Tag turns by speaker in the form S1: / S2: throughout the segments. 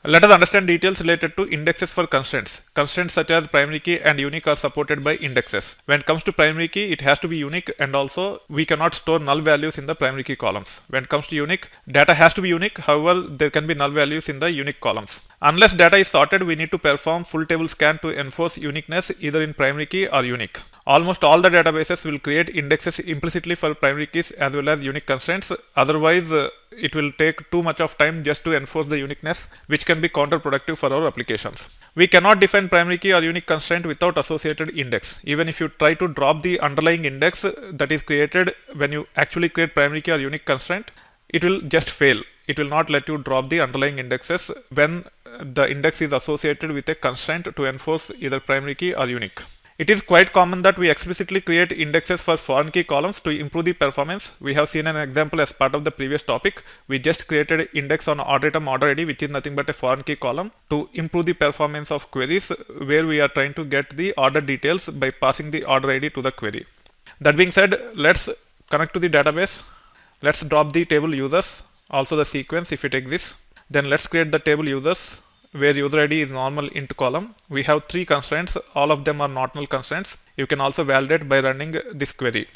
S1: Let us understand details related to indexes for constraints. Constraints such as primary key and unique are supported by indexes. When it comes to primary key, it has to be unique, and also we cannot store null values in the primary key columns. When it comes to unique, data has to be unique. However, there can be null values in the unique columns. Unless data is sorted, we need to perform full table scan to enforce uniqueness either in primary key or unique. Almost all the databases will create indexes implicitly for primary keys as well as unique constraints. Otherwise, it will take too much of time just to enforce the uniqueness, which can be counterproductive for our applications. We cannot define primary key or unique constraint without associated index. Even if you try to drop the underlying index that is created when you actually create primary key or unique constraint, it will just fail. It will not let you drop the underlying indexes when the index is associated with a constraint to enforce either primary key or unique. It is quite common that we explicitly create indexes for foreign key columns to improve the performance. We have seen an example as part of the previous topic. We just created index on order item order ID, which is nothing but a foreign key column, to improve the performance of queries where we are trying to get the order details by passing the order ID to the query. That being said, let's connect to the database. Let's drop the table users, also the sequence if it exists. Then let's create the table users where user ID is normal int column. We have 3 constraints. All of them are not null constraints. You can also validate by running this query.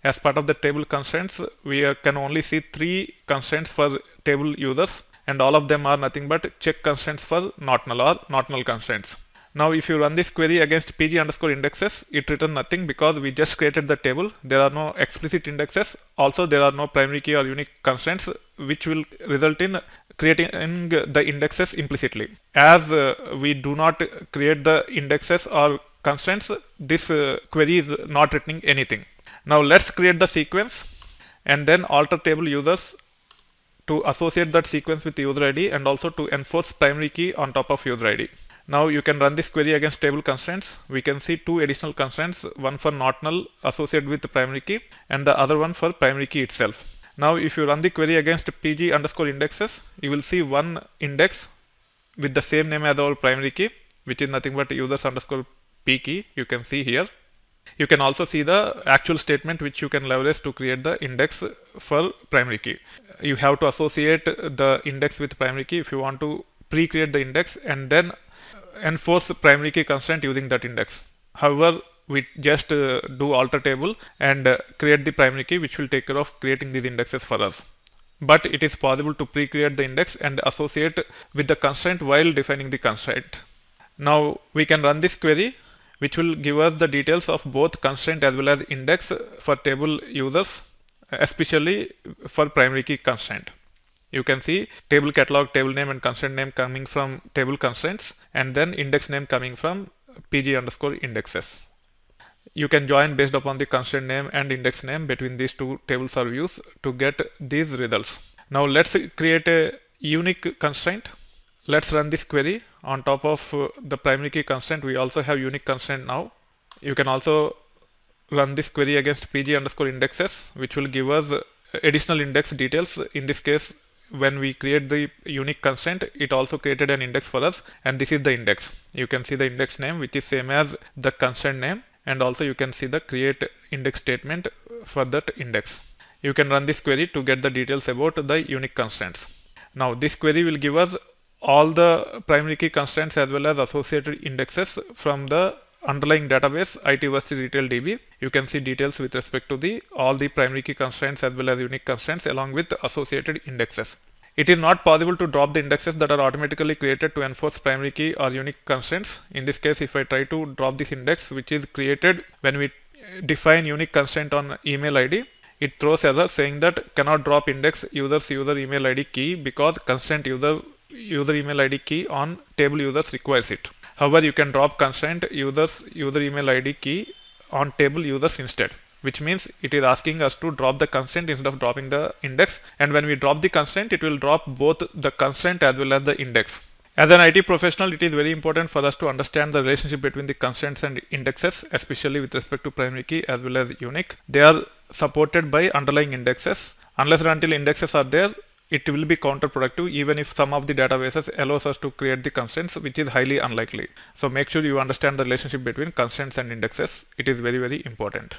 S1: As part of the table constraints, we can only see 3 constraints for table users, and all of them are nothing but check constraints for not null or not null constraints. Now, if you run this query against pg underscore indexes, it returns nothing because we just created the table. There are no explicit indexes. Also, there are no primary key or unique constraints, which will result in creating the indexes implicitly. As we do not create the indexes or constraints, this query is not returning anything. Now, let's create the sequence and then alter table users to associate that sequence with user ID and also to enforce primary key on top of user ID. Now you can run this query against table constraints. We can see 2 additional constraints, one for not null associated with the primary key and the other one for primary key itself. Now if you run the query against pg underscore indexes, you will see one index with the same name as our primary key, which is nothing but users underscore p key. You can see here. You can also see the actual statement which you can leverage to create the index for primary key. You have to associate the index with primary key if you want to pre-create the index and then enforce primary key constraint using that index. However, we just do alter table and create the primary key, which will take care of creating these indexes for us. But it is possible to pre-create the index and associate with the constraint while defining the constraint. Now we can run this query, which will give us the details of both constraint as well as index for table users, especially for primary key constraint. You can see table catalog, table name and constraint name coming from table constraints and then index name coming from pg underscore indexes. You can join based upon the constraint name and index name between these 2 tables or views to get these results. Now let's create a unique constraint. Let's run this query. On top of the primary key constraint, we also have unique constraint now. You can also run this query against pg underscore indexes, which will give us additional index details. In this case, when we create the unique constraint, it also created an index for us, and this is the index. You can see the index name, which is same as the constraint name, and also you can see the create index statement for that index. You can run this query to get the details about the unique constraints. Now this query will give us all the primary key constraints as well as associated indexes from the underlying database IT versus retail DB. You can see details with respect to all the primary key constraints as well as unique constraints along with associated indexes. It is not possible to drop the indexes that are automatically created to enforce primary key or unique constraints. In this case, if I try to drop this index, which is created when we define unique constraint on email ID, it throws error saying that cannot drop index user email ID key because constraint user email ID key on table users requires it. However, you can drop constraint user email ID key on table users instead, which means it is asking us to drop the constraint instead of dropping the index. And when we drop the constraint, it will drop both the constraint as well as the index. As an IT professional, it is very important for us to understand the relationship between the constraints and indexes, especially with respect to primary key as well as unique. They are supported by underlying indexes. Unless and until indexes are there, it will be counterproductive even if some of the databases allows us to create the constraints, which is highly unlikely. So make sure you understand the relationship between constraints and indexes. It is very, very important.